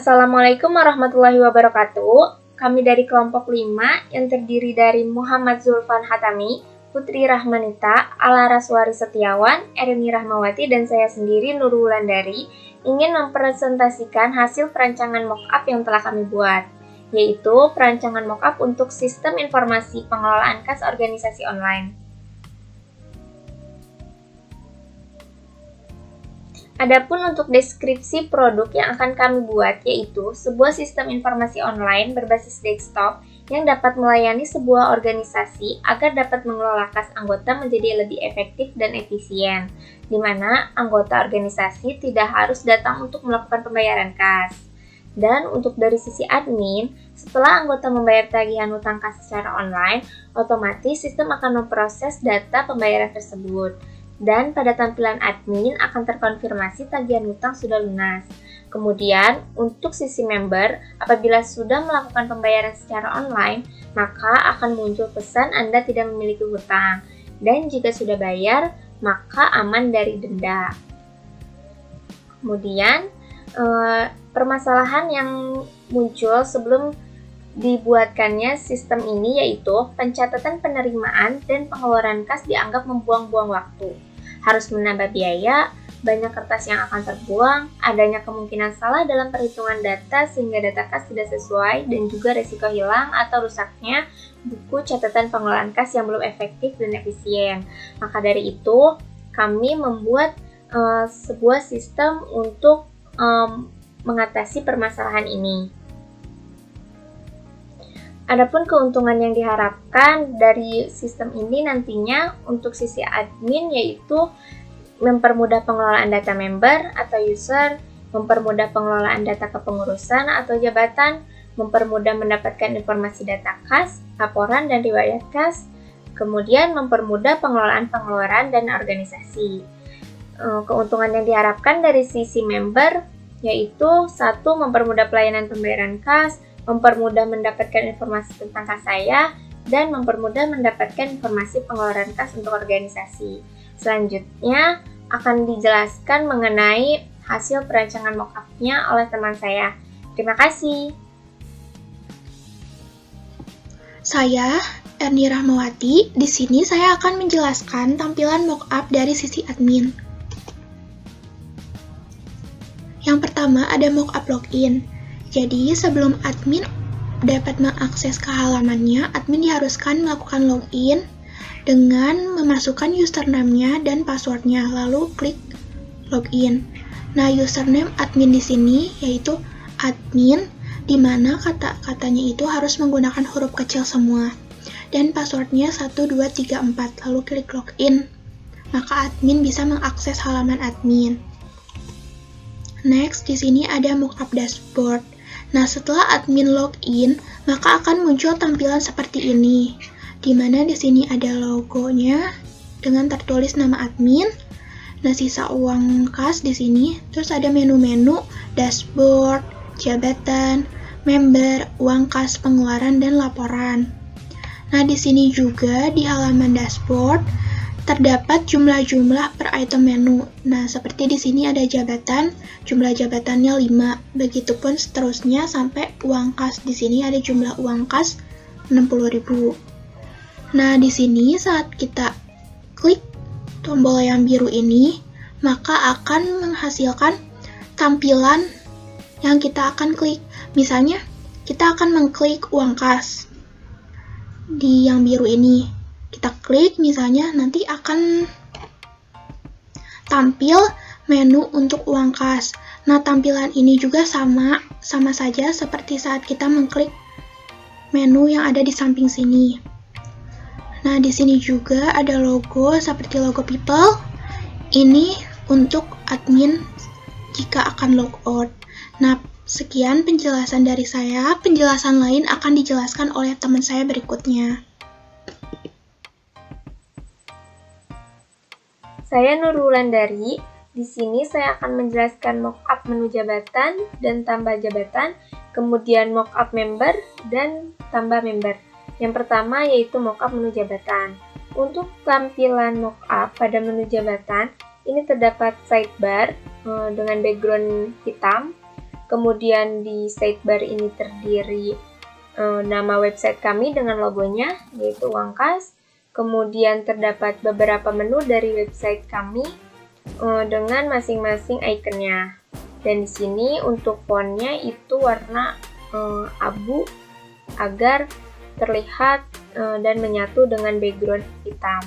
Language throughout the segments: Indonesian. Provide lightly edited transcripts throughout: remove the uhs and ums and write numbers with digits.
Assalamualaikum warahmatullahi wabarakatuh. Kami dari kelompok 5 yang terdiri dari Muhammad Zulfan Hatami, Putri Rahmanita, Alaraswari Setiawan, Erini Rahmawati, dan saya sendiri Nurul Wulandari ingin mempresentasikan hasil perancangan mock-up yang telah kami buat, yaitu perancangan mock-up untuk sistem informasi pengelolaan kas organisasi online. Adapun untuk deskripsi produk yang akan kami buat, yaitu sebuah sistem informasi online berbasis desktop yang dapat melayani sebuah organisasi agar dapat mengelola kas anggota menjadi lebih efektif dan efisien, di mana anggota organisasi tidak harus datang untuk melakukan pembayaran kas. Dan untuk dari sisi admin, setelah anggota membayar tagihan hutang kas secara online, otomatis sistem akan memproses data pembayaran tersebut. Dan pada tampilan admin akan terkonfirmasi tagihan hutang sudah lunas. Kemudian, untuk sisi member, apabila sudah melakukan pembayaran secara online, maka akan muncul pesan Anda tidak memiliki hutang. Dan jika sudah bayar, maka aman dari denda. Kemudian, permasalahan yang muncul sebelum dibuatkannya sistem ini yaitu pencatatan penerimaan dan pengeluaran kas dianggap membuang-buang waktu. Harus menambah biaya, banyak kertas yang akan terbuang, adanya kemungkinan salah dalam perhitungan data sehingga data kas tidak sesuai, dan juga resiko hilang atau rusaknya buku catatan pengelolaan kas yang belum efektif dan efisien. Maka dari itu, kami membuat sebuah sistem untuk mengatasi permasalahan ini. Adapun keuntungan yang diharapkan dari sistem ini nantinya untuk sisi admin yaitu mempermudah pengelolaan data member atau user, mempermudah pengelolaan data kepengurusan atau jabatan, mempermudah mendapatkan informasi data kas, laporan dan riwayat kas, kemudian mempermudah pengelolaan pengeluaran dan organisasi. Keuntungan yang diharapkan dari sisi member yaitu 1. Mempermudah pelayanan pembayaran kas, mempermudah mendapatkan informasi tentang kas saya, dan mempermudah mendapatkan informasi pengeluaran kas untuk organisasi. Selanjutnya akan dijelaskan mengenai hasil perancangan mock-up-nya oleh teman saya. Terima kasih. Saya Erini Rahmawati. Di sini saya akan menjelaskan tampilan mock-up dari sisi admin. Yang pertama ada mock-up login. Jadi, sebelum admin dapat mengakses ke halamannya, admin diharuskan melakukan login dengan memasukkan username-nya dan password-nya, lalu klik login. Nah, username admin di sini yaitu admin, di mana kata-katanya itu harus menggunakan huruf kecil semua. Dan password-nya 1234, lalu klik login. Maka admin bisa mengakses halaman admin. Next, di sini ada mockup dashboard. Nah, setelah admin login, maka akan muncul tampilan seperti ini, di mana di sini ada logonya dengan tertulis nama admin. Nah, sisa uang kas di sini, terus ada menu-menu, dashboard, jabatan, member, uang kas, pengeluaran, dan laporan. Nah, di sini juga di halaman dashboard terdapat jumlah-jumlah per item menu. Nah, seperti di sini ada jabatan, jumlah jabatannya 5. Begitupun seterusnya sampai uang kas. Di sini ada jumlah uang kas 60.000. Nah, di sini saat kita klik tombol yang biru ini, maka akan menghasilkan tampilan yang kita akan klik. Misalnya, kita akan mengklik uang kas di yang biru ini. Kita klik misalnya, nanti akan tampil menu untuk uang kas. Nah, tampilan ini juga sama saja seperti saat kita mengklik menu yang ada di samping sini. Nah, di sini juga ada logo seperti logo people. Ini untuk admin jika akan logout. Nah, sekian penjelasan dari saya. Penjelasan lain akan dijelaskan oleh teman saya berikutnya. Saya Nurul Wulandari. Di sini saya akan menjelaskan mockup menu jabatan dan tambah jabatan, kemudian mockup member dan tambah member. Yang pertama yaitu mockup menu jabatan. Untuk tampilan mockup pada menu jabatan, ini terdapat sidebar dengan background hitam. Kemudian di sidebar ini terdiri nama website kami dengan logonya, yaitu Uang Kas. Kemudian terdapat beberapa menu dari website kami dengan masing-masing ikonnya. Dan di sini untuk fontnya itu warna abu agar terlihat dan menyatu dengan background hitam.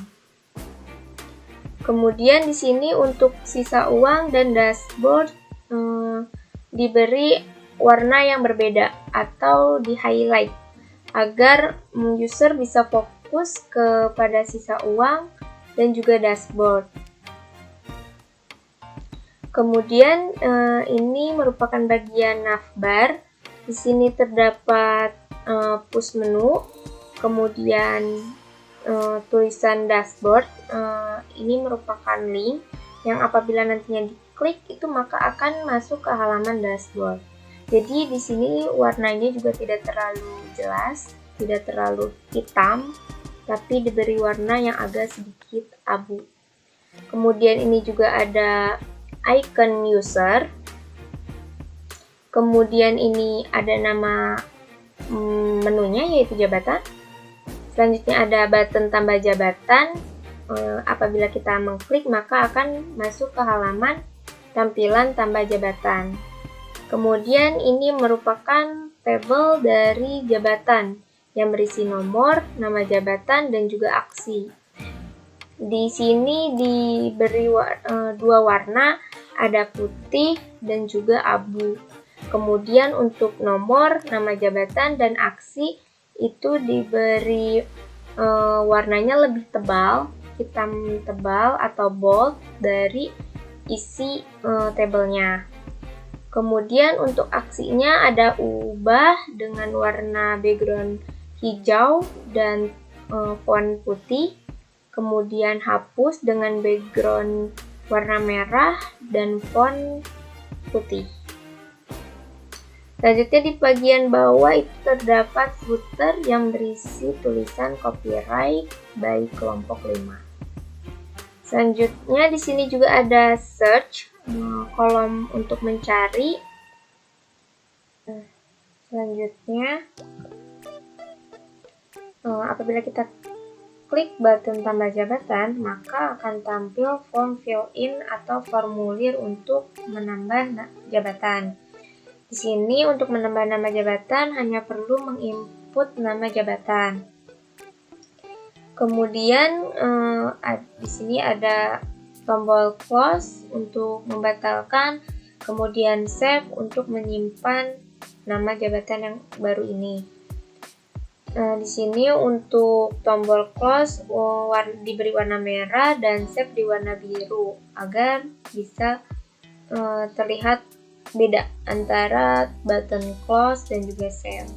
Kemudian di sini untuk sisa uang dan dashboard diberi warna yang berbeda atau di highlight agar user bisa fokus kepada sisa uang dan juga dashboard. Kemudian ini merupakan bagian navbar. Di sini terdapat push menu, kemudian tulisan dashboard. Ini merupakan link yang apabila nantinya diklik itu maka akan masuk ke halaman dashboard. Jadi di sini warnanya juga tidak terlalu jelas, tidak terlalu hitam, tapi diberi warna yang agak sedikit abu. Kemudian ini juga ada icon user. Kemudian ini ada nama menunya yaitu jabatan. Selanjutnya ada button tambah jabatan. Apabila kita mengklik maka akan masuk ke halaman tampilan tambah jabatan. Kemudian ini merupakan tabel dari jabatan yang berisi nomor, nama jabatan, dan juga aksi. Di sini diberi dua warna, ada putih dan juga abu. Kemudian untuk nomor, nama jabatan, dan aksi itu diberi warnanya lebih tebal, hitam tebal atau bold dari isi tabelnya. Kemudian untuk aksinya ada ubah dengan warna background hijau dan font putih. Kemudian hapus dengan background warna merah dan font putih. Selanjutnya di bagian bawah itu terdapat footer yang berisi tulisan copyright by kelompok 5. Selanjutnya di sini juga ada search, kolom untuk mencari. Selanjutnya apabila kita klik button tambah jabatan, maka akan tampil form fill-in atau formulir untuk menambah jabatan. Di sini untuk menambah nama jabatan hanya perlu menginput nama jabatan. Kemudian di sini ada tombol close untuk membatalkan, kemudian save untuk menyimpan nama jabatan yang baru ini. Di sini untuk tombol close diberi warna merah dan save di warna biru agar bisa terlihat beda antara button close dan juga save.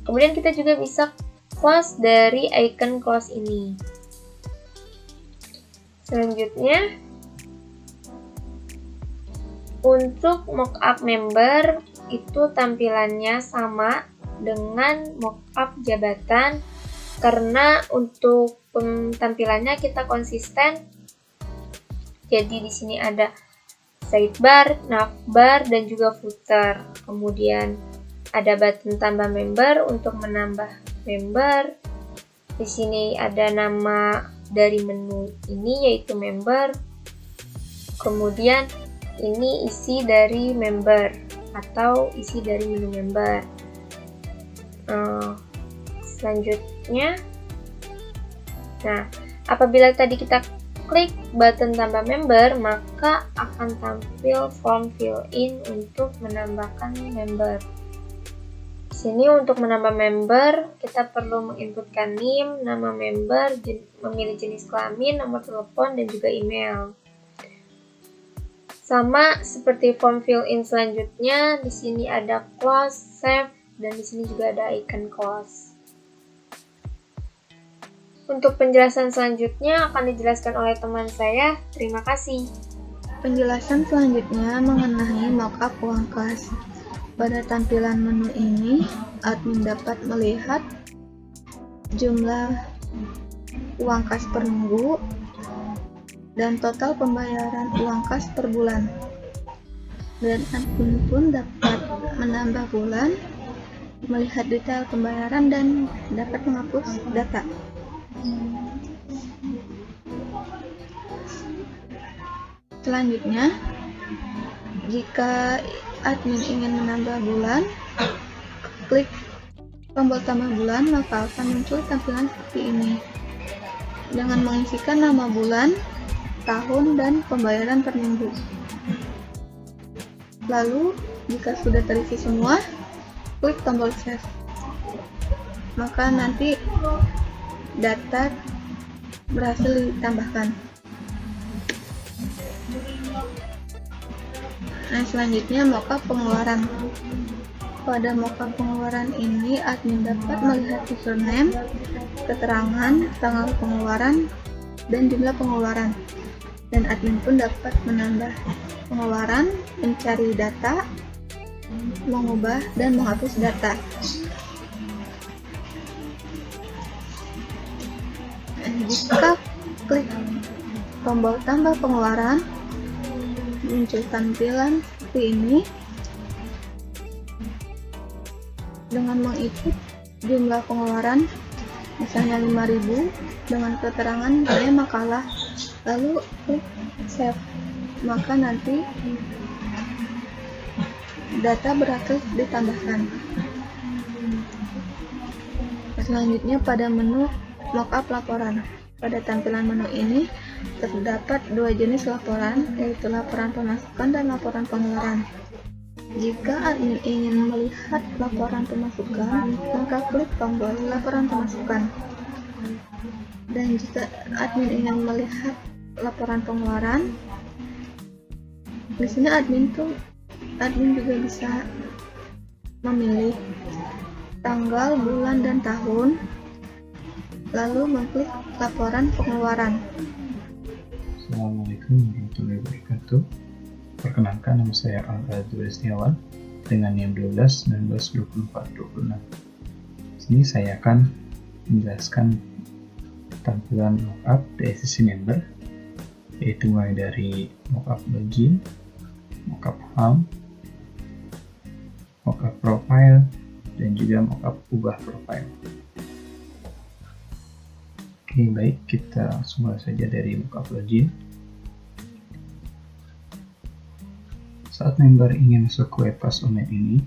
Kemudian kita juga bisa close dari icon close ini. Selanjutnya untuk mockup member itu tampilannya sama dengan mockup jabatan karena untuk tampilannya kita konsisten. Jadi di sini ada sidebar, navbar, dan juga footer. Kemudian ada button tambah member untuk menambah member. Di sini ada nama dari menu ini yaitu member. Kemudian ini isi dari member atau isi dari menu member. Selanjutnya, nah apabila tadi kita klik button tambah member, maka akan tampil form fill-in untuk menambahkan member. Di sini untuk menambah member, kita perlu menginputkan NIM, nama member, memilih jenis kelamin, nomor telepon, dan juga email. Sama seperti form fill-in selanjutnya, di sini ada close, save, dan di sini juga ada icon close. Untuk penjelasan selanjutnya akan dijelaskan oleh teman saya. Terima kasih. Penjelasan selanjutnya mengenai mockup uang kas. Pada tampilan menu ini, admin dapat melihat jumlah uang kas per minggu dan total pembayaran uang kas per bulan. Dan admin pun dapat menambah bulan, melihat detail pembayaran, dan dapat menghapus data. Selanjutnya, jika admin ingin menambah bulan, klik tombol tambah bulan, maka akan muncul tampilan seperti ini dengan mengisikan nama bulan, tahun, dan pembayaran per minggu. Lalu, jika sudah terisi semua, klik tombol save. Maka nanti data berhasil ditambahkan. Nah, selanjutnya mockup pengeluaran. Pada mockup pengeluaran ini, admin dapat melihat username, keterangan, tanggal pengeluaran, dan jumlah pengeluaran. Dan admin pun dapat menambah pengeluaran, mencari data, mengubah, dan menghapus data. Jika klik tombol tambah pengeluaran, muncul tampilan seperti ini dengan mengikut jumlah pengeluaran, misalnya 5.000 dengan keterangan biaya makalah. Lalu klik save, maka nanti data berhasil ditambahkan. Selanjutnya pada menu mockup laporan. Pada tampilan menu ini terdapat dua jenis laporan, yaitu laporan pemasukan dan laporan pengeluaran. Jika admin ingin melihat laporan pemasukan, maka klik tombol laporan pemasukan. Dan jika admin ingin melihat laporan pengeluaran, di sini admin juga bisa memilih tanggal, bulan, dan tahun, lalu mengklik laporan pengeluaran. Assalamualaikum warahmatullahi wabarakatuh. Perkenalkan, nama saya Al-Adul Setiawan dengan NIM 12 19 24 26. Sini saya akan menjelaskan tampilan mockup dari sisi member, yaitu mulai dari mockup login, mockup home, mockup profile, dan juga mockup ubah profile. Oke, baik, kita langsung mulai saja dari mockup login. Saat member ingin masuk ke web pas online ini,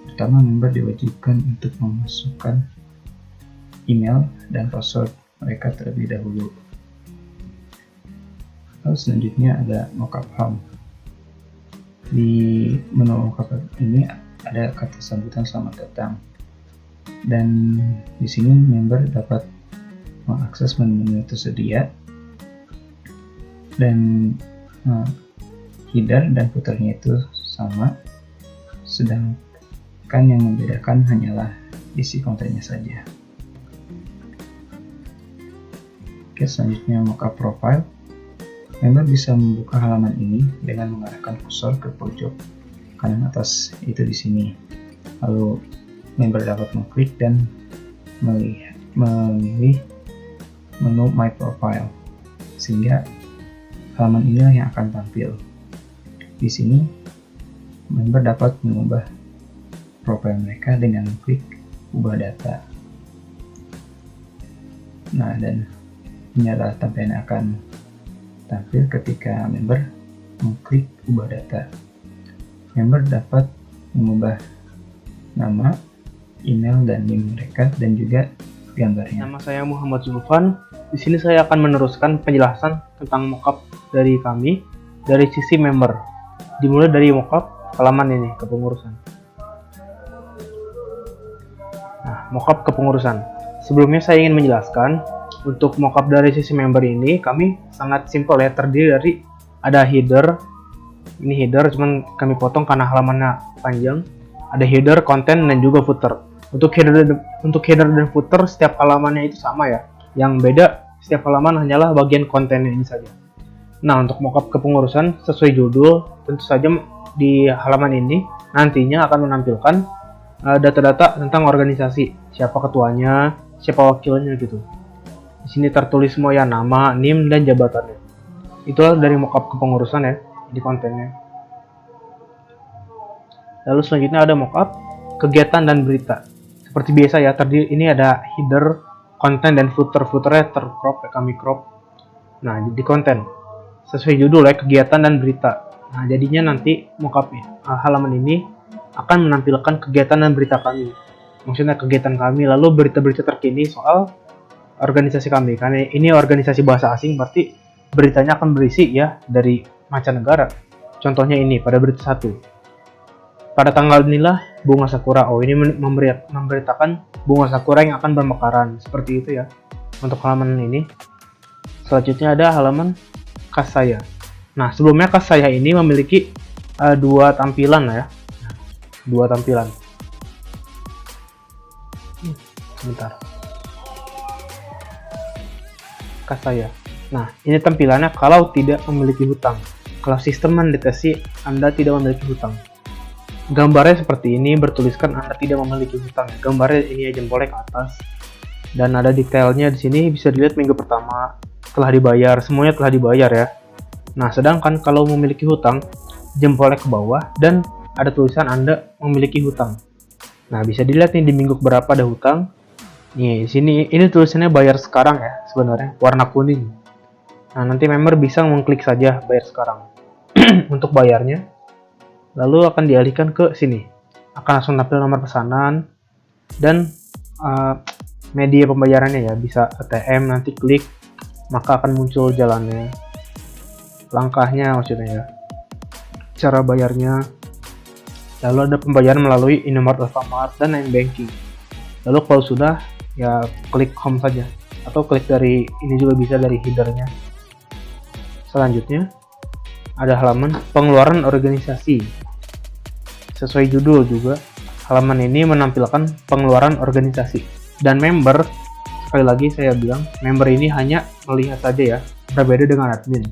pertama member diwajibkan untuk memasukkan email dan password mereka terlebih dahulu. Lalu selanjutnya ada mockup home. Di menu mockup ini ada kata sambutan selamat datang, dan di sini member dapat mengakses menu tersedia, dan header dan footernya itu sama, sedangkan yang membedakan hanyalah isi kontennya saja. Oke, selanjutnya mockup profile. Member bisa membuka halaman ini dengan mengarahkan kursor ke pojok kanan atas, itu di sini. Lalu member dapat mengklik dan memilih menu My Profile, sehingga halaman inilah yang akan tampil. Di sini member dapat mengubah profil mereka dengan klik ubah data. Nah, dan ini adalah tampilan yang akan tampil ketika member mengklik ubah data. Member dapat mengubah nama, email, dan NIM mereka, dan juga gambarnya. Nama saya Muhammad Zulfan. Di sini saya akan meneruskan penjelasan tentang mockup dari kami dari sisi member. Dimulai dari mockup halaman ini, kepengurusan. Nah, mockup kepengurusan. Sebelumnya saya ingin menjelaskan untuk mockup dari sisi member ini kami sangat simpel ya, terdiri dari ada header. Ini header, cuman kami potong karena halamannya panjang. Ada header, konten, dan juga footer. Untuk header dan footer setiap halamannya itu sama ya. Yang beda setiap halaman hanyalah bagian kontennya ini saja. Nah, untuk mockup kepengurusan sesuai judul, tentu saja di halaman ini nantinya akan menampilkan data-data tentang organisasi, siapa ketuanya, siapa wakilnya gitu. Di sini tertulis semua ya, nama, NIM, dan jabatannya. Itulah dari mockup kepengurusan ya di kontennya. Lalu selanjutnya ada mockup kegiatan dan berita. Seperti biasa ya, tadi ini ada header, konten, dan footer-footernya tercrop, kami crop. Nah, di konten sesuai judul ya, kegiatan dan berita. Nah, jadinya nanti mockupnya halaman ini akan menampilkan kegiatan dan berita kami. Maksudnya kegiatan kami, lalu berita-berita terkini soal organisasi kami. Karena ini organisasi bahasa asing, berarti beritanya akan berisi ya dari mancanegara. Contohnya ini pada berita 1. Pada tanggal inilah bunga sakura. Oh, ini memberitakan bunga sakura yang akan bermekaran. Seperti itu ya untuk halaman ini. Selanjutnya ada halaman kas saya. Nah, sebelumnya kas saya ini memiliki dua tampilan ya. Dua tampilan. Sebentar. Kas saya. Nah, ini tampilannya kalau tidak memiliki hutang. Kalau sistem mendeteksi Anda tidak memiliki hutang. Gambarnya seperti ini, bertuliskan Anda tidak memiliki hutang. Gambarnya ini jempolnya ke atas. Dan ada detailnya di sini, bisa dilihat minggu pertama telah dibayar, semuanya telah dibayar ya. Nah, sedangkan kalau memiliki hutang, jempolnya ke bawah dan ada tulisan Anda memiliki hutang. Nah, bisa dilihat nih di minggu berapa ada hutang. Nih, di sini ini tulisannya bayar sekarang ya, sebenarnya warna kuning. Nah, nanti member bisa mengklik saja bayar sekarang. Untuk bayarnya, lalu akan dialihkan ke sini. Akan langsung tampil nomor pesanan dan media pembayarannya ya, bisa ATM, nanti klik maka akan muncul jalannya, langkahnya maksudnya ya, cara bayarnya. Lalu ada pembayaran melalui Indomaret, Alfamart, dan M-Banking. Lalu kalau sudah ya klik home saja, atau klik dari ini juga bisa dari headernya. Selanjutnya ada halaman pengeluaran organisasi. Sesuai judul juga, halaman ini menampilkan pengeluaran organisasi. Dan member, sekali lagi saya bilang, member ini hanya melihat saja ya, berbeda dengan admin.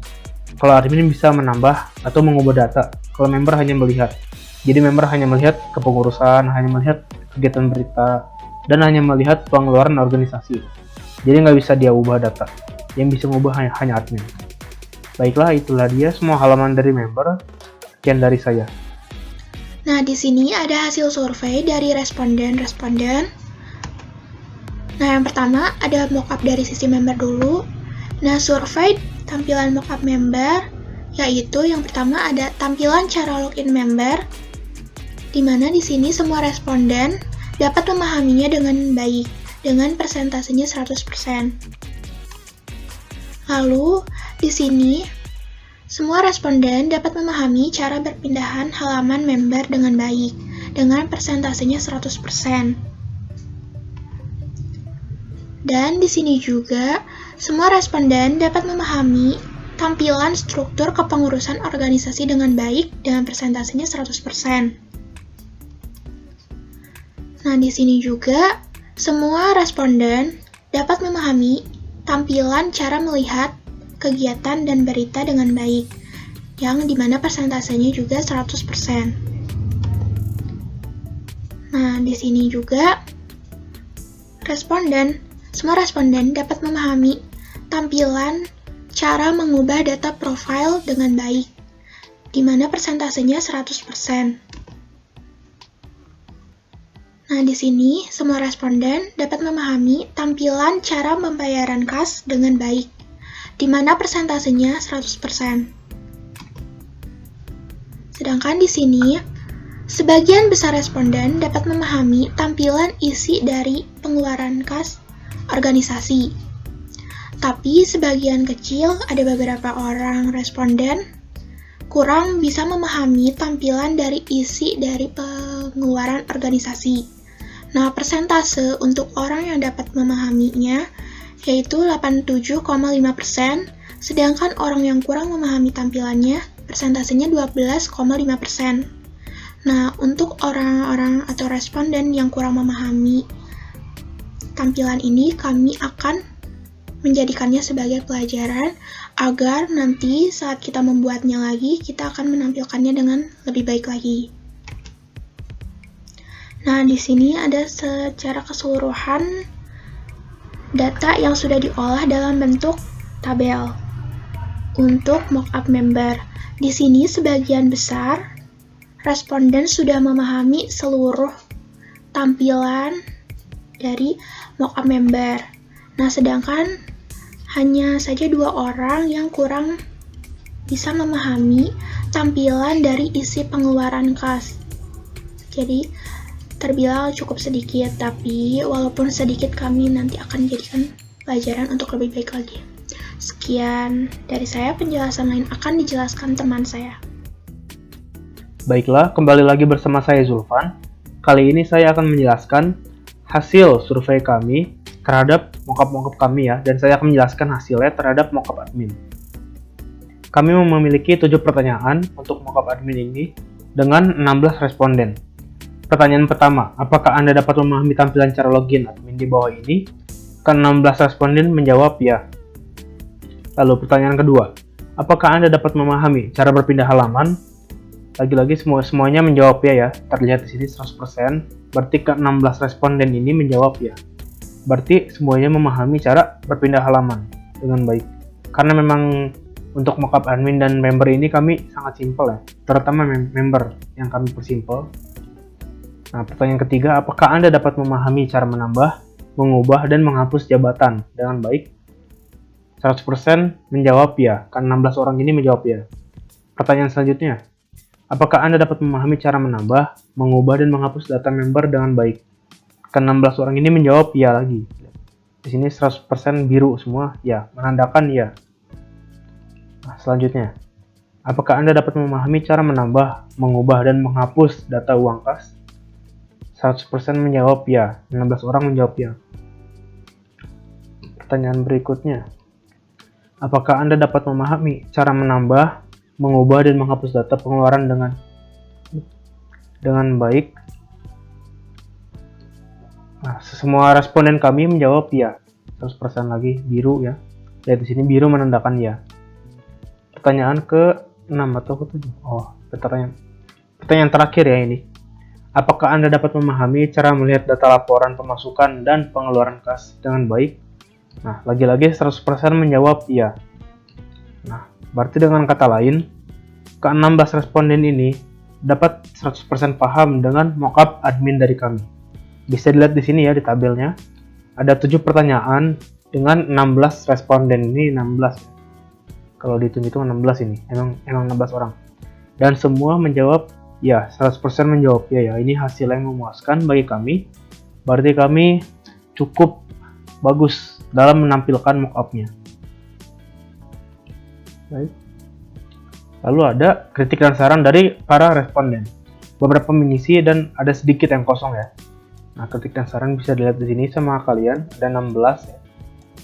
Kalau admin bisa menambah atau mengubah data, kalau member hanya melihat. Jadi member hanya melihat kepengurusan, hanya melihat kegiatan berita, dan hanya melihat pengeluaran organisasi. Jadi nggak bisa dia ubah data. Yang bisa mengubah hanya admin. Baiklah, itulah dia semua halaman dari member. Sekian dari saya. Nah, di sini ada hasil survei dari responden. Nah, yang pertama ada mockup dari sisi member dulu. Nah, survei tampilan mockup member, yaitu yang pertama ada tampilan cara login member, di mana di sini semua responden dapat memahaminya dengan baik, dengan persentasenya 100%. Lalu, di sini semua responden dapat memahami cara berpindahan halaman member dengan baik, dengan persentasenya 100%. Dan di sini juga, semua responden dapat memahami tampilan struktur kepengurusan organisasi dengan baik, dengan persentasenya 100%. Nah, di sini juga, semua responden dapat memahami tampilan cara melihat kegiatan dan berita dengan baik, yang dimana persentasenya juga 100%. Nah, di sini juga semua responden dapat memahami tampilan cara mengubah data profil dengan baik, dimana persentasenya 100%. Nah, di sini semua responden dapat memahami tampilan cara pembayaran kas dengan baik, di mana persentasenya 100%. Sedangkan di sini, sebagian besar responden dapat memahami tampilan isi dari pengeluaran kas organisasi. Tapi sebagian kecil ada beberapa orang responden kurang bisa memahami tampilan dari isi dari pengeluaran organisasi. Nah, persentase untuk orang yang dapat memahaminya yaitu 87,5%, sedangkan orang yang kurang memahami tampilannya, persentasenya 12,5%. Nah, untuk orang-orang atau responden yang kurang memahami tampilan ini, kami akan menjadikannya sebagai pelajaran agar nanti saat kita membuatnya lagi, kita akan menampilkannya dengan lebih baik lagi. Nah, di sini ada secara keseluruhan data yang sudah diolah dalam bentuk tabel untuk mockup member. Di sini sebagian besar responden sudah memahami seluruh tampilan dari mockup member. Nah, sedangkan hanya saja 2 orang yang kurang bisa memahami tampilan dari isi pengeluaran kas. Jadi, terbilang cukup sedikit, tapi walaupun sedikit kami nanti akan jadikan pelajaran untuk lebih baik lagi. Sekian dari saya, penjelasan lain akan dijelaskan teman saya. Baiklah, kembali lagi bersama saya Zulfan. Kali ini saya akan menjelaskan hasil survei kami terhadap mockup kami ya, dan saya akan menjelaskan hasilnya terhadap mockup admin. Kami memiliki 7 pertanyaan untuk mockup admin ini dengan 16 responden. Pertanyaan pertama, apakah Anda dapat memahami tampilan cara login admin di bawah ini? Ke-16 responden menjawab ya. Lalu pertanyaan kedua, apakah Anda dapat memahami cara berpindah halaman? Lagi-lagi semuanya menjawab ya. Terlihat di sini 100%, berarti ke-16 responden ini menjawab ya. Berarti semuanya memahami cara berpindah halaman dengan baik. Karena memang untuk mockup admin dan member ini kami sangat simpel ya, terutama member yang kami persimpel. Nah, pertanyaan ketiga, apakah Anda dapat memahami cara menambah, mengubah, dan menghapus jabatan dengan baik? 100% menjawab ya, kan 16 orang ini menjawab ya. Pertanyaan selanjutnya, apakah Anda dapat memahami cara menambah, mengubah, dan menghapus data member dengan baik? Kan 16 orang ini menjawab ya lagi. Di sini 100% biru semua, ya, menandakan ya. Nah, selanjutnya, apakah Anda dapat memahami cara menambah, mengubah, dan menghapus data uang kas? 100% menjawab ya, 16 orang menjawab ya. Pertanyaan berikutnya, apakah Anda dapat memahami cara menambah, mengubah, dan menghapus data pengeluaran dengan baik? Nah, semua responden kami menjawab ya, 100% lagi biru ya. Lihat di sini biru menandakan ya. Pertanyaan ke-6 atau ke-7? Oh, pertanyaan terakhir ya ini. Apakah Anda dapat memahami cara melihat data laporan pemasukan dan pengeluaran kas dengan baik? Nah, lagi-lagi 100% menjawab iya. Nah, berarti dengan kata lain, ke-16 responden ini dapat 100% paham dengan mockup admin dari kami. Bisa dilihat di sini ya di tabelnya. Ada 7 pertanyaan dengan 16 responden, ini 16. Kalau dihitung-hitung 16 ini, emang 16 orang. Dan semua menjawab ya, 100% menjawab ya. Ini hasil yang memuaskan bagi kami. Berarti kami cukup bagus dalam menampilkan mock-up-nya. Baik. Lalu ada kritik dan saran dari para responden. Beberapa mengisi dan ada sedikit yang kosong ya. Nah, kritik dan saran bisa dilihat di sini sama kalian, ada 16 ya.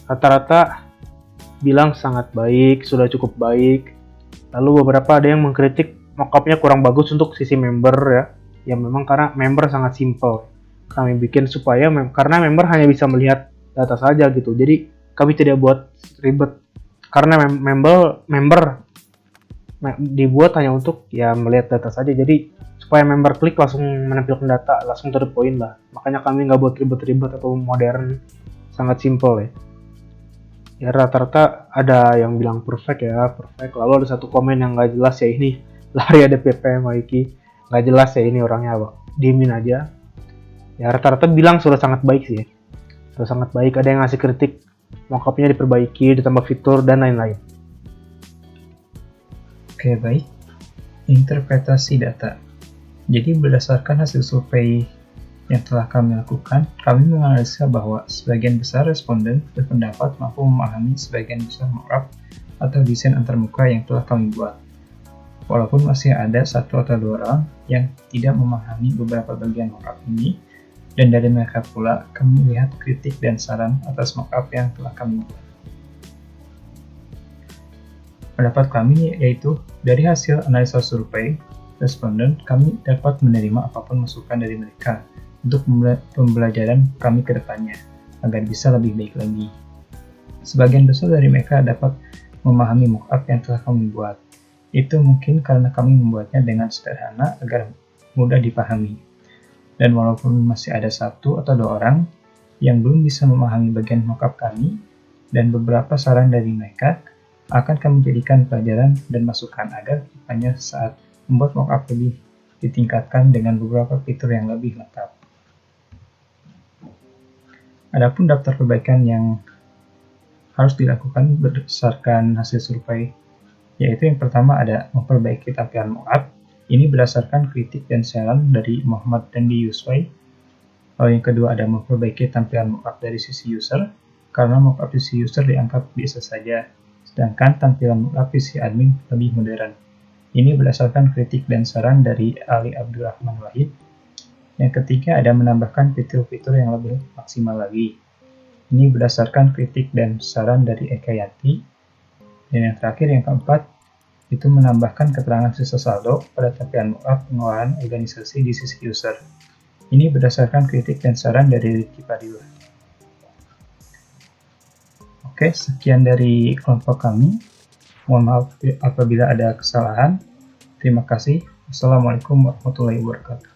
Rata-rata bilang sangat baik, sudah cukup baik. Lalu beberapa ada yang mengkritik mockup-nya kurang bagus untuk sisi member ya. Ya memang karena member sangat simple. Kami bikin supaya karena member hanya bisa melihat data saja gitu. Jadi kami tidak buat ribet. Karena member dibuat hanya untuk ya melihat data saja. Jadi supaya member klik langsung menampilkan data, langsung to the point lah. Makanya kami nggak buat ribet-ribet atau modern. Sangat simple ya. Ya rata-rata ada yang bilang perfect ya, perfect. Lalu ada satu komen yang nggak jelas ya, ini lari ada PP Maiki, nggak jelas ya ini orangnya apa, diemin aja. Ya rata-rata bilang sudah sangat baik sih, sudah sangat baik. Ada yang ngasih kritik, mock-up-nya diperbaiki, ditambah fitur dan lain-lain. Oke baik, interpretasi data. Jadi berdasarkan hasil survei yang telah kami lakukan, kami menganalisa bahwa sebagian besar responden berpendapat mampu memahami sebagian besar mockup atau desain antarmuka yang telah kami buat. Walaupun masih ada 1 atau 2 orang yang tidak memahami beberapa bagian mockup ini, dan dari mereka pula kami melihat kritik dan saran atas mockup yang telah kami buat. Pendapat kami yaitu, dari hasil analisa survei responden, kami dapat menerima apapun masukan dari mereka untuk pembelajaran kami ke depannya, agar bisa lebih baik lagi. Sebagian besar dari mereka dapat memahami mockup yang telah kami buat. Itu mungkin karena kami membuatnya dengan sederhana agar mudah dipahami. Dan walaupun masih ada 1 atau 2 orang yang belum bisa memahami bagian mockup kami, dan beberapa saran dari mereka akan kami jadikan pelajaran dan masukan agar hanya saat membuat mockup lebih ditingkatkan dengan beberapa fitur yang lebih lengkap. Adapun daftar perbaikan yang harus dilakukan berdasarkan hasil survei, yaitu yang pertama ada memperbaiki tampilan mockup. Ini berdasarkan kritik dan saran dari Muhammad Randy Yuswai. Lalu yang kedua ada memperbaiki tampilan mockup dari sisi user, karena mockup sisi user dianggap biasa saja, sedangkan tampilan mockup sisi admin lebih modern. Ini berdasarkan kritik dan saran dari Ali Abdurrahman Wahid. Yang ketiga ada menambahkan fitur-fitur yang lebih maksimal lagi. Ini berdasarkan kritik dan saran dari Eka Yanti. Dan yang terakhir, yang keempat, itu menambahkan keterangan sisa saldo pada tampilan mockup pengolahan organisasi di sisi user. Ini berdasarkan kritik dan saran dari Ricky Padilla. Oke, sekian dari kelompok kami. Mohon maaf apabila ada kesalahan. Terima kasih. Wassalamualaikum warahmatullahi wabarakatuh.